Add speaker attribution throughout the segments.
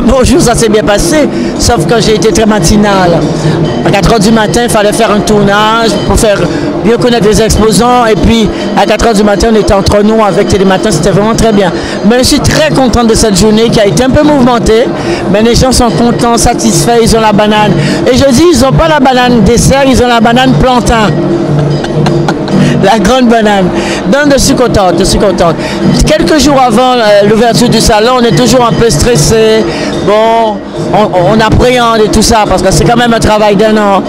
Speaker 1: Bonjour, ça s'est bien passé, sauf que j'ai été très matinale. À 4 h du matin, il fallait faire un tournage pour faire bien connaître les exposants. Et puis, à 4 h du matin, on était entre nous avec Télématin, c'était vraiment très bien. Mais je suis très contente de cette journée qui a été un peu mouvementée. Mais les gens sont contents, satisfaits, ils ont la banane. Et je dis, ils n'ont pas la banane dessert, ils ont la banane plantain. La grande banane. Donc je suis contente, je suis contente. Quelques jours avant l'ouverture du salon, on est toujours un peu stressé. Bon, on appréhende et tout ça parce que c'est quand même un travail d'1 an.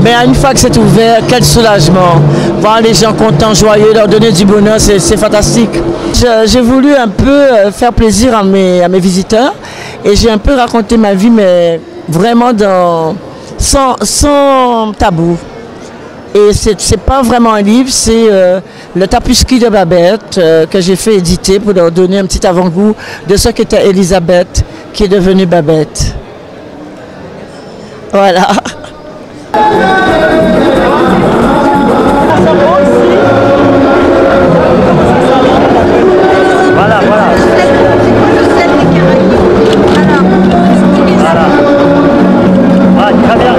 Speaker 1: Mais une fois que c'est ouvert, quel soulagement. Voir les gens contents, joyeux, leur donner du bonheur, c'est fantastique. J'ai voulu un peu faire plaisir à mes visiteurs et j'ai un peu raconté ma vie, mais vraiment sans tabou. Et c'est pas vraiment un livre, c'est le Tapuscrit de Babette que j'ai fait éditer pour leur donner un petit avant-goût de ce qu'était Elisabeth qui est devenue Babette. Voilà. Voilà, voilà. Ah, très bien.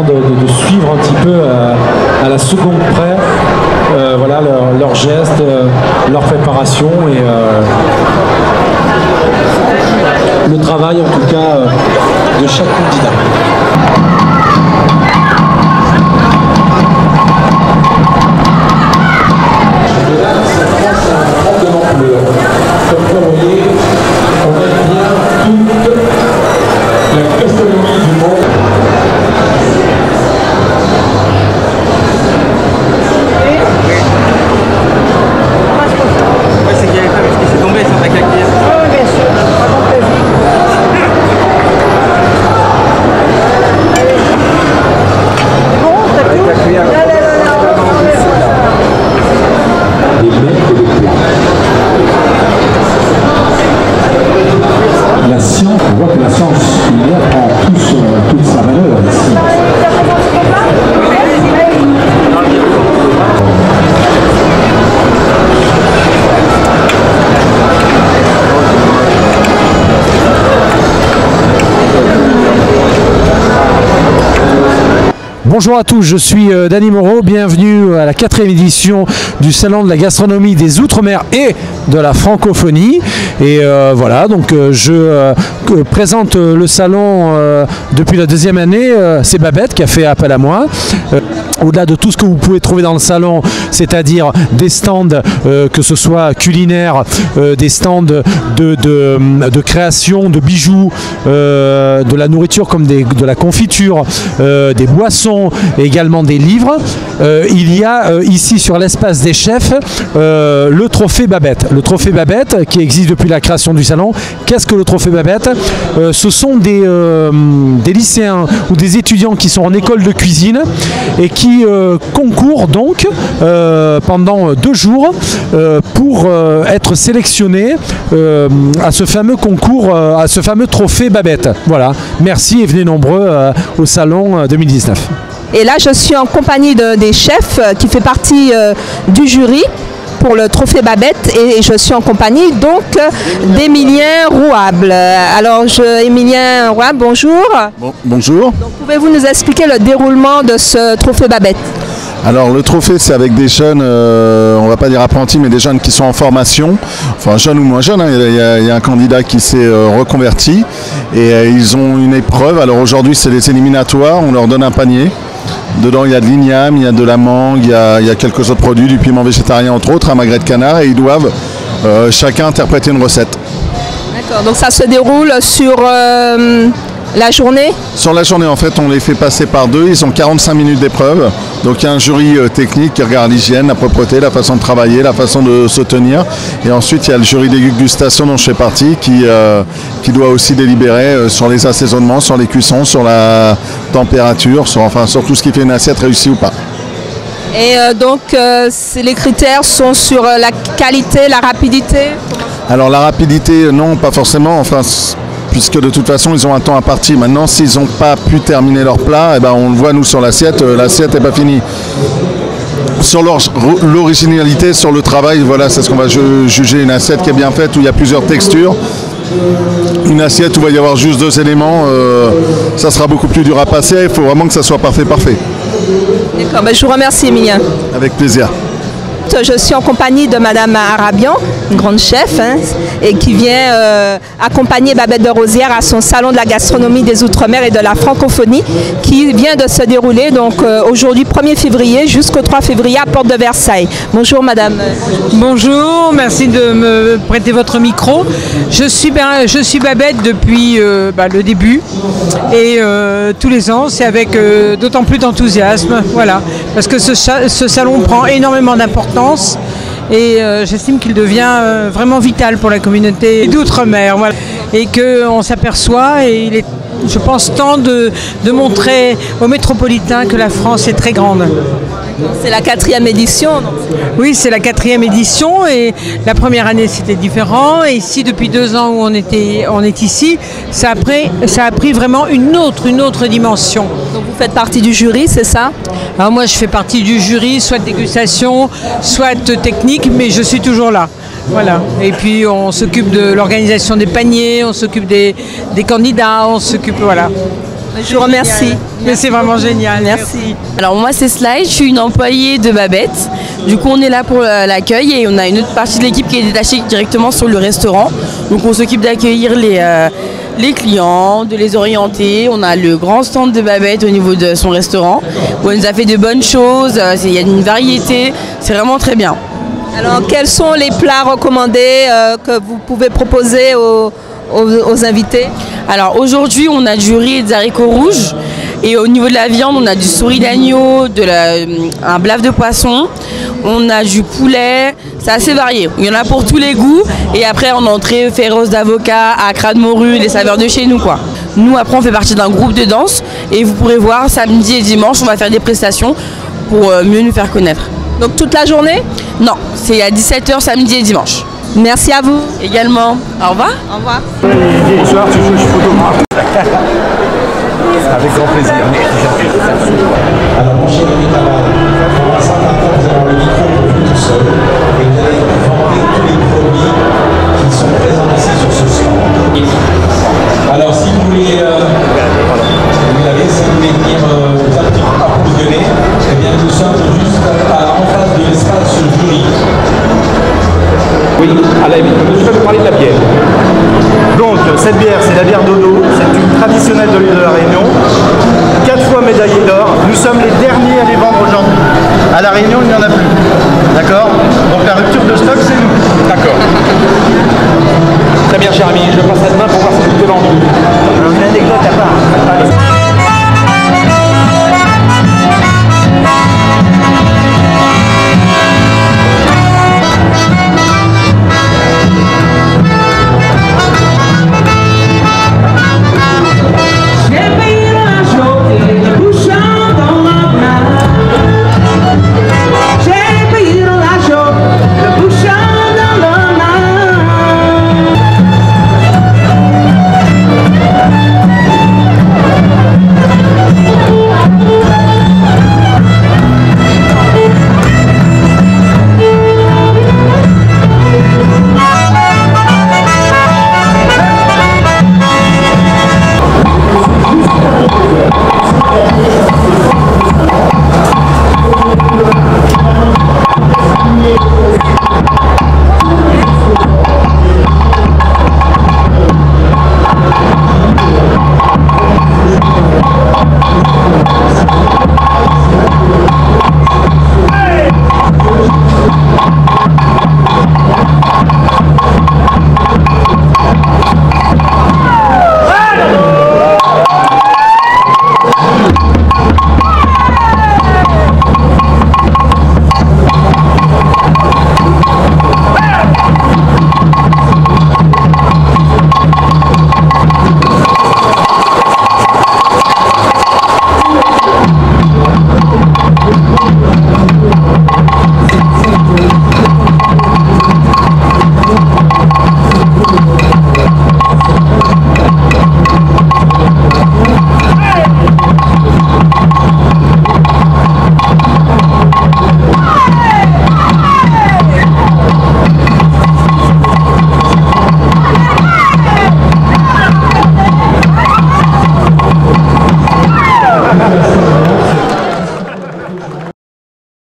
Speaker 2: vraiment de suivre un petit peu à la seconde près voilà, leurs gestes, leur préparation et le travail en tout cas de chaque candidat. Comme vous voyez, on a bien toute la gastronomie du monde.
Speaker 3: Ouais, c'est qu'il y avait pas parce que c'est tombé sur ta claque. Oui, bien sûr. Bon, t'as tout.
Speaker 2: La science, on voit que la science culinaire prend toute sa valeur ici. Bonjour à tous, je suis Dany Moreau, bienvenue à la 4e édition du Salon de la gastronomie des Outre-mer et de la francophonie. Et voilà, donc je présente le salon depuis la 2e année. C'est Babette qui a fait appel à moi. Au-delà de tout ce que vous pouvez trouver dans le salon, c'est-à-dire des stands, que ce soit culinaires, des stands de création, de bijoux, de la nourriture comme de la confiture, des boissons, et également des livres. Il y a ici sur l'espace des chefs le trophée Babette. Le trophée Babette qui existe depuis la création du salon. Qu'est-ce que le trophée Babette? Ce sont des lycéens ou des étudiants qui sont en école de cuisine et qui concourent donc pendant 2 jours pour être sélectionnés à ce fameux concours, à ce fameux trophée Babette. Voilà, merci et venez nombreux au salon 2019.
Speaker 4: Et là, je suis en compagnie des chefs qui fait partie du jury pour le trophée Babette et je suis en compagnie donc d'Emilien Rouable. Alors, Emilien Rouable, bonjour.
Speaker 5: Bonjour.
Speaker 4: Donc, pouvez-vous nous expliquer le déroulement de ce trophée Babette?
Speaker 5: Alors le trophée, c'est avec des jeunes, on va pas dire apprentis, mais des jeunes qui sont en formation, enfin jeunes ou moins jeunes, hein. Il y a un candidat qui s'est reconverti et ils ont une épreuve. Alors aujourd'hui c'est les éliminatoires, on leur donne un panier. Dedans il y a de l'igname, il y a de la mangue, il y a quelques autres produits, du piment végétarien entre autres, un magret de canard et ils doivent chacun interpréter une recette.
Speaker 4: D'accord, donc ça se déroule sur la journée?
Speaker 5: Sur la journée, en fait, on les fait passer par 2. Ils ont 45 minutes d'épreuve. Donc, il y a un jury technique qui regarde l'hygiène, la propreté, la façon de travailler, la façon de se tenir. Et ensuite, il y a le jury dégustation dont je fais partie qui doit aussi délibérer sur les assaisonnements, sur les cuissons, sur la température, sur tout ce qui fait une assiette réussie ou pas.
Speaker 4: Et donc, les critères sont sur la qualité, la rapidité?
Speaker 5: Alors, la rapidité, non, pas forcément. Enfin, puisque de toute façon ils ont un temps imparti. Maintenant s'ils n'ont pas pu terminer leur plat, eh ben, on le voit nous sur l'assiette, l'assiette n'est pas finie. Sur l'originalité, sur le travail, voilà, c'est ce qu'on va juger, une assiette qui est bien faite où il y a plusieurs textures. Une assiette où il va y avoir juste 2 éléments, ça sera beaucoup plus dur à passer, il faut vraiment que ça soit parfait.
Speaker 4: D'accord, ben je vous remercie Emilien.
Speaker 5: Avec plaisir.
Speaker 4: Je suis en compagnie de Madame Arabian, une grande chef, hein, et qui vient accompagner Babette de Rosières à son salon de la gastronomie des Outre-mer et de la francophonie qui vient de se dérouler donc aujourd'hui 1er février jusqu'au 3 février à Porte de Versailles. Bonjour Madame.
Speaker 6: Bonjour, merci de me prêter votre micro. Je suis Babette depuis le début et tous les ans c'est avec d'autant plus d'enthousiasme, voilà, parce que ce salon prend énormément d'importance. Et j'estime qu'il devient vraiment vital pour la communauté d'Outre-mer. Voilà. Et qu'on s'aperçoit, et il est, je pense, temps de montrer aux métropolitains que la France est très grande.
Speaker 4: C'est la 4e édition. Donc.
Speaker 6: Oui, c'est la 4e édition et la première année c'était différent. Et ici, depuis 2 ans où on est ici, ça a pris vraiment une autre dimension.
Speaker 4: Donc vous faites partie du jury, c'est ça?
Speaker 6: Alors moi je fais partie du jury, soit dégustation, soit technique, mais je suis toujours là. Voilà. Et puis on s'occupe de l'organisation des paniers, on s'occupe des candidats, on s'occupe, voilà.
Speaker 4: Je vous remercie.
Speaker 6: Mais c'est vraiment génial.
Speaker 4: Merci.
Speaker 7: Alors moi c'est Sly, je suis une employée de Babette. Du coup on est là pour l'accueil et on a une autre partie de l'équipe qui est détachée directement sur le restaurant. Donc on s'occupe d'accueillir les clients, de les orienter. On a le grand stand de Babette au niveau de son restaurant où elle nous a fait de bonnes choses, il y a une variété, c'est vraiment très bien.
Speaker 4: Alors, quels sont les plats recommandés que vous pouvez proposer aux invités?
Speaker 7: Alors aujourd'hui on a du riz et des haricots rouges. Et au niveau de la viande, on a du souris d'agneau, un blaf de poisson, on a du poulet, c'est assez varié. Il y en a pour tous les goûts. Et après, en entrée, féroce d'avocat, acra de morue, les saveurs de chez nous, quoi. Nous, après, on fait partie d'un groupe de danse. Et vous pourrez voir, samedi et dimanche, on va faire des prestations pour mieux nous faire connaître.
Speaker 4: Donc toute la journée?
Speaker 7: Non, c'est à 17h samedi et dimanche.
Speaker 4: Merci à vous.
Speaker 7: Également. Au revoir.
Speaker 4: Au revoir.
Speaker 8: Bonsoir, je suis photographe. Avec grand plaisir. Alors, mon cher ami camarade, pour l'instant, vous allez le micro tout seul et vous allez vendre tous les produits qui sont présents ici sur ce stand. Alors, si vous voulez, si vous voulez venir un petit peu approvisionner, eh bien, nous sommes juste en face de l'espace jury. Oui, allez, je vais vous parler de la bière.
Speaker 3: Donc cette bière, c'est la bière Dodo, c'est une traditionnelle de l'île de la Réunion, 4 fois médaillée d'or. Nous sommes les derniers à les vendre aujourd'hui. À la Réunion, il n'y en a plus. D'accord? Donc la rupture de stock, c'est nous.
Speaker 8: D'accord. Très bien, cher ami, je passerai demain pour voir si tout est vendu.
Speaker 3: Alors une anecdote à part.